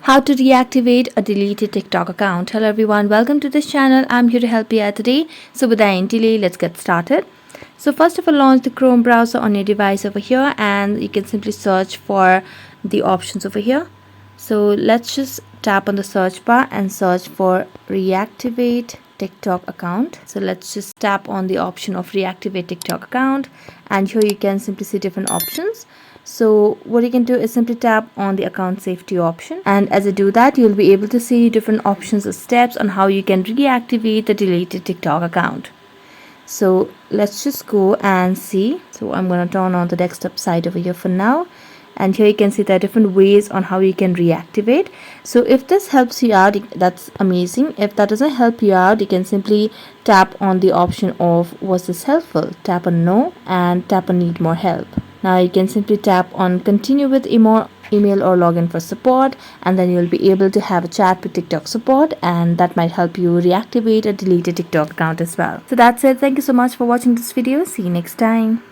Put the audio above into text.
How to reactivate a deleted TikTok account. Hello everyone, welcome to this channel. I'm here to help you out today. So without any delay, let's get started. So first of all, launch the Chrome browser on your device over here, and you can simply search for the options over here. So let's just tap on the search bar and search for reactivate TikTok account. So let's just tap on the option of reactivate TikTok account, and here you can simply see different options. So what you can do is simply tap on the account safety option, and as you do that, you'll be able to see different options or steps on how you can reactivate the deleted TikTok account. So let's just go and see. So I'm going to turn on the desktop side over here for now, and here you can see there are different ways on how you can reactivate. So if this helps you out, that's amazing. If that doesn't help you out, you can simply tap on the option of was this helpful, tap on no, and tap on need more help. Now you can simply tap on continue with email or login for support, and then you'll be able to have a chat with TikTok support, and that might help you reactivate a deleted TikTok account as well. So that's it. Thank you so much for watching this video. See you next time.